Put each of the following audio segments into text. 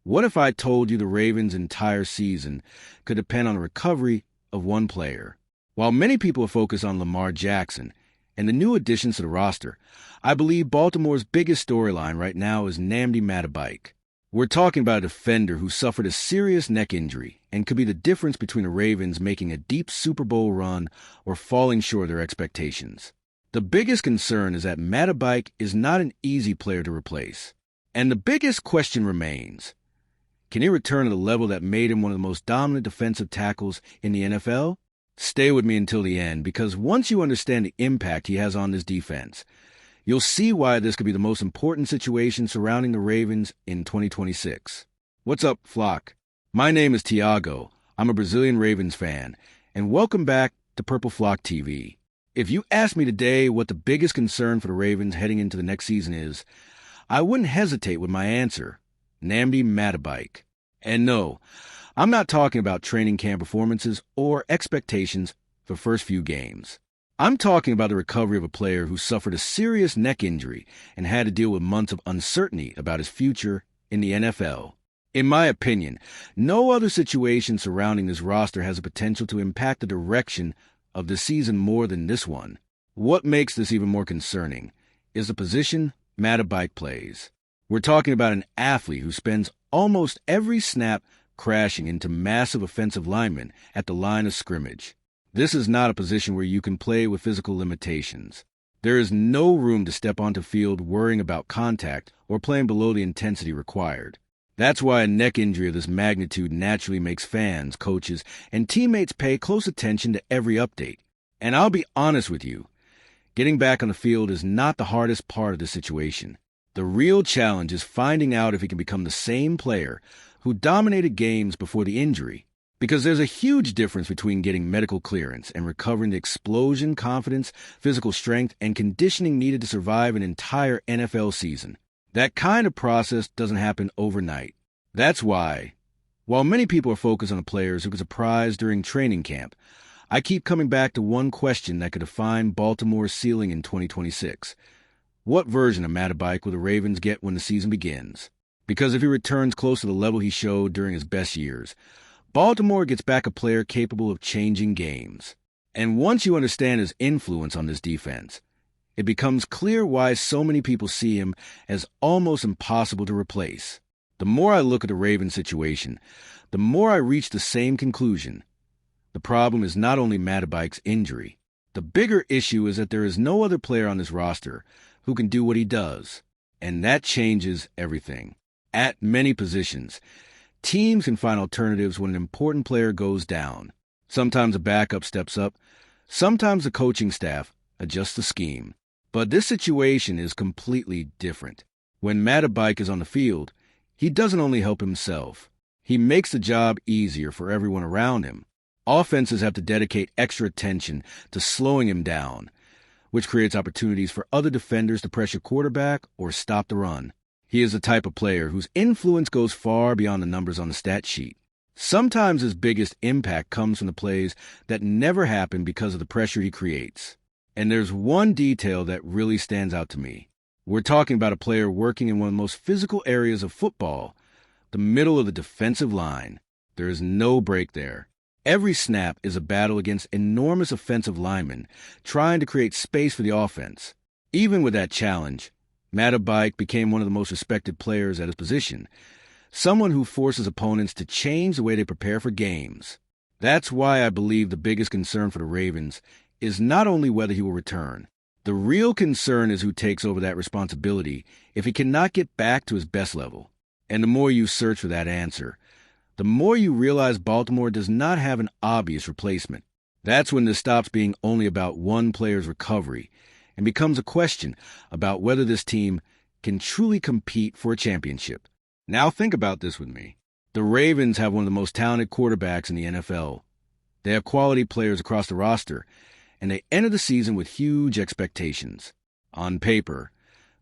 What if I told you the Ravens' entire season could depend on the recovery of one player? While many people are focused on Lamar Jackson and the new additions to the roster, I believe Baltimore's biggest storyline right now is Nnamdi Matabike. We're talking about a defender who suffered a serious neck injury and could be the difference between the Ravens making a deep Super Bowl run or falling short of their expectations. The biggest concern is that Matabike is not an easy player to replace. And the biggest question remains, can he return to the level that made him one of the most dominant defensive tackles in the NFL? Stay with me until the end, because once you understand the impact he has on this defense, you'll see why this could be the most important situation surrounding the Ravens in 2026. What's up, Flock? My name is Tiago. I'm a Brazilian Ravens fan, and welcome back to Purple Flock TV. If you ask me today what the biggest concern for the Ravens heading into the next season is, I wouldn't hesitate with my answer, Nnamdi Matabike. And no, I'm not talking about training camp performances or expectations for first few games. I'm talking about the recovery of a player who suffered a serious neck injury and had to deal with months of uncertainty about his future in the NFL. In my opinion, no other situation surrounding this roster has the potential to impact the direction of the season more than this one. What makes this even more concerning is the position Matabike plays. We're talking about an athlete who spends almost every snap crashing into massive offensive linemen at the line of scrimmage. This is not a position where you can play with physical limitations. There is no room to step onto field worrying about contact or playing below the intensity required. That's why a neck injury of this magnitude naturally makes fans, coaches, and teammates pay close attention to every update. And I'll be honest with you, getting back on the field is not the hardest part of the situation. The real challenge is finding out if he can become the same player who dominated games before the injury. Because there's a huge difference between getting medical clearance and recovering the explosion, confidence, physical strength, and conditioning needed to survive an entire NFL season. That kind of process doesn't happen overnight. That's why, while many people are focused on the players who could surprise during training camp, I keep coming back to one question that could define Baltimore's ceiling in 2026. What version of Matabike will the Ravens get when the season begins? Because if he returns close to the level he showed during his best years, Baltimore gets back a player capable of changing games. And once you understand his influence on this defense, it becomes clear why so many people see him as almost impossible to replace. The more I look at the Ravens situation, the more I reach the same conclusion. The problem is not only Matabike's injury. The bigger issue is that there is no other player on this roster who can do what he does. And that changes everything. At many positions, teams can find alternatives when an important player goes down. Sometimes a backup steps up. Sometimes the coaching staff adjusts the scheme. But this situation is completely different. When Matabike is on the field, he doesn't only help himself. He makes the job easier for everyone around him. Offenses have to dedicate extra attention to slowing him down, which creates opportunities for other defenders to pressure quarterback or stop the run. He is the type of player whose influence goes far beyond the numbers on the stat sheet. Sometimes his biggest impact comes from the plays that never happen because of the pressure he creates. And there's one detail that really stands out to me. We're talking about a player working in one of the most physical areas of football, the middle of the defensive line. There is no break there. Every snap is a battle against enormous offensive linemen trying to create space for the offense. Even with that challenge, Matabike became one of the most respected players at his position, someone who forces opponents to change the way they prepare for games. That's why I believe the biggest concern for the Ravens is not only whether he will return. The real concern is who takes over that responsibility if he cannot get back to his best level. And the more you search for that answer, the more you realize Baltimore does not have an obvious replacement. That's when this stops being only about one player's recovery and becomes a question about whether this team can truly compete for a championship. Now think about this with me. The Ravens have one of the most talented quarterbacks in the NFL. They have quality players across the roster, and they enter the season with huge expectations. On paper,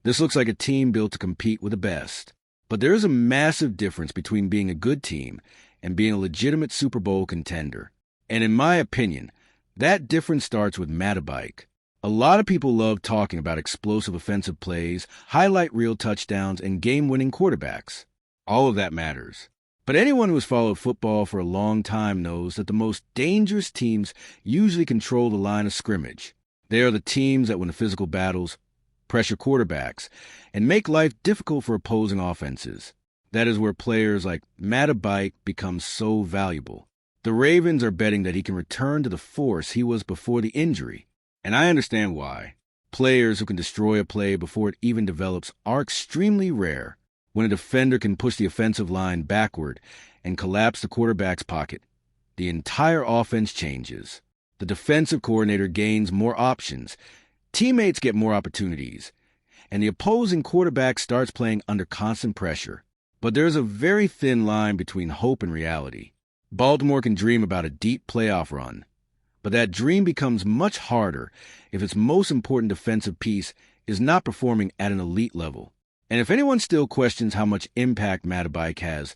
this looks like a team built to compete with the best. But there is a massive difference between being a good team and being a legitimate Super Bowl contender. And in my opinion, that difference starts with Matabike. A lot of people love talking about explosive offensive plays, highlight reel touchdowns, and game-winning quarterbacks. All of that matters. But anyone who has followed football for a long time knows that the most dangerous teams usually control the line of scrimmage. They are the teams that win the physical battles, pressure quarterbacks, and make life difficult for opposing offenses. That is where players like Matabike become so valuable. The Ravens are betting that he can return to the force he was before the injury, and I understand why. Players who can destroy a play before it even develops are extremely rare. When a defender can push the offensive line backward and collapse the quarterback's pocket, the entire offense changes. The defensive coordinator gains more options, teammates get more opportunities, and the opposing quarterback starts playing under constant pressure. But there's a very thin line between hope and reality. Baltimore can dream about a deep playoff run, but that dream becomes much harder if its most important defensive piece is not performing at an elite level. And if anyone still questions how much impact Matabike has,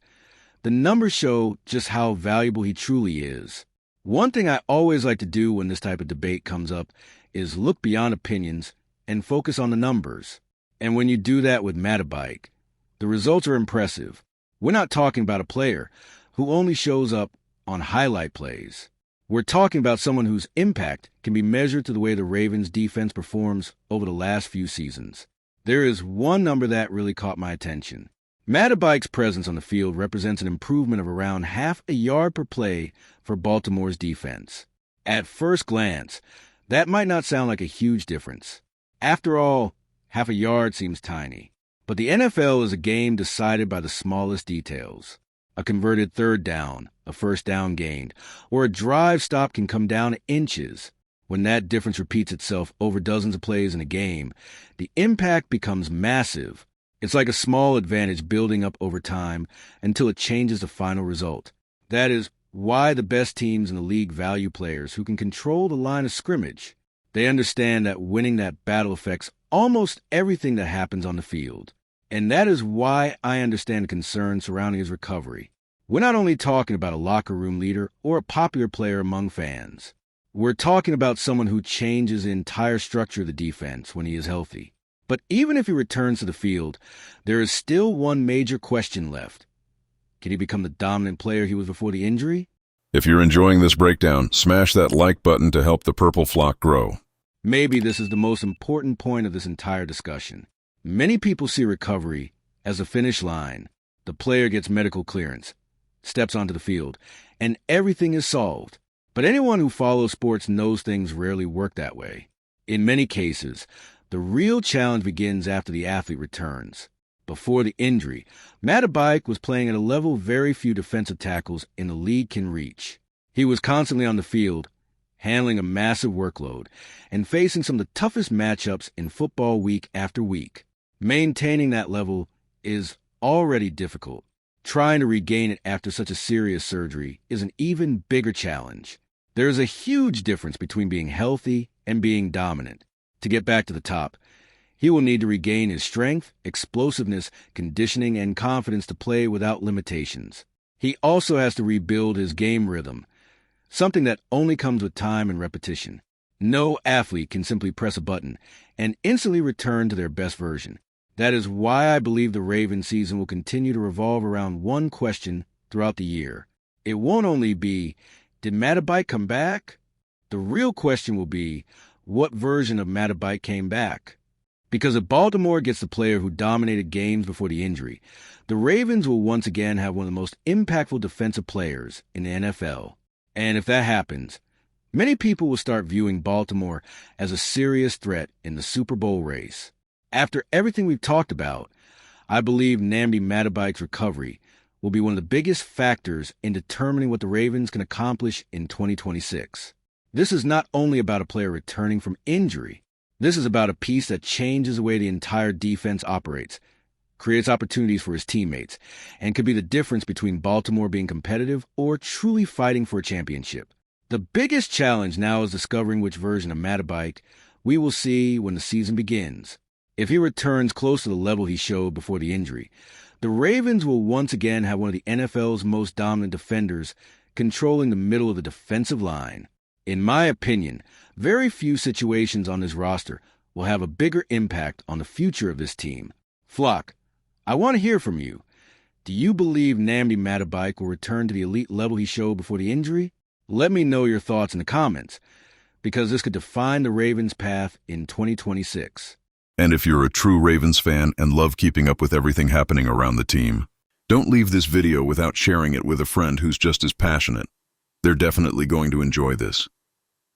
the numbers show just how valuable he truly is. One thing I always like to do when this type of debate comes up is look beyond opinions and focus on the numbers. And when you do that with Matabike, the results are impressive. We're not talking about a player who only shows up on highlight plays. We're talking about someone whose impact can be measured to the way the Ravens defense performs over the last few seasons. There is one number that really caught my attention. Matabike's presence on the field represents an improvement of around half a yard per play for Baltimore's defense. At first glance, that might not sound like a huge difference. After all, half a yard seems tiny. But the NFL is a game decided by the smallest details. A converted third down, a first down gained, or a drive stop can come down to inches. When that difference repeats itself over dozens of plays in a game, the impact becomes massive. It's like a small advantage building up over time until it changes the final result. That is why the best teams in the league value players who can control the line of scrimmage. They understand that winning that battle affects almost everything that happens on the field. And that is why I understand the concern surrounding his recovery. We're not only talking about a locker room leader or a popular player among fans. We're talking about someone who changes the entire structure of the defense when he is healthy. But even if he returns to the field, there is still one major question left. Can he become the dominant player he was before the injury? If you're enjoying this breakdown, smash that like button to help the purple flock grow. Maybe this is the most important point of this entire discussion. Many people see recovery as a finish line. The player gets medical clearance, steps onto the field, and everything is solved. But anyone who follows sports knows things rarely work that way. In many cases, the real challenge begins after the athlete returns. Before the injury, Matabike was playing at a level very few defensive tackles in the league can reach. He was constantly on the field, handling a massive workload, and facing some of the toughest matchups in football week after week. Maintaining that level is already difficult. Trying to regain it after such a serious surgery is an even bigger challenge. There is a huge difference between being healthy and being dominant. To get back to the top, he will need to regain his strength, explosiveness, conditioning, and confidence to play without limitations. He also has to rebuild his game rhythm, something that only comes with time and repetition. No athlete can simply press a button and instantly return to their best version. That is why I believe the Ravens season will continue to revolve around one question throughout the year. It won't only be, did Matabike come back? The real question will be, what version of Matabike came back? Because if Baltimore gets the player who dominated games before the injury, the Ravens will once again have one of the most impactful defensive players in the NFL. And if that happens, many people will start viewing Baltimore as a serious threat in the Super Bowl race. After everything we've talked about, I believe Nnamdi Matabike's recovery will be one of the biggest factors in determining what the Ravens can accomplish in 2026. This is not only about a player returning from injury. This is about a piece that changes the way the entire defense operates, creates opportunities for his teammates, and could be the difference between Baltimore being competitive or truly fighting for a championship. The biggest challenge now is discovering which version of Matabike we will see when the season begins. If he returns close to the level he showed before the injury, the Ravens will once again have one of the NFL's most dominant defenders controlling the middle of the defensive line. In my opinion, very few situations on this roster will have a bigger impact on the future of this team. Flock, I want to hear from you. Do you believe Nnamdi Matabike will return to the elite level he showed before the injury? Let me know your thoughts in the comments, because this could define the Ravens' path in 2026. And if you're a true Ravens fan and love keeping up with everything happening around the team, don't leave this video without sharing it with a friend who's just as passionate. They're definitely going to enjoy this.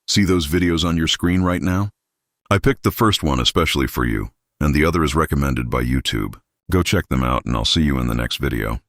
See those videos on your screen right now? I picked the first one especially for you, and the other is recommended by YouTube. Go check them out, and I'll see you in the next video.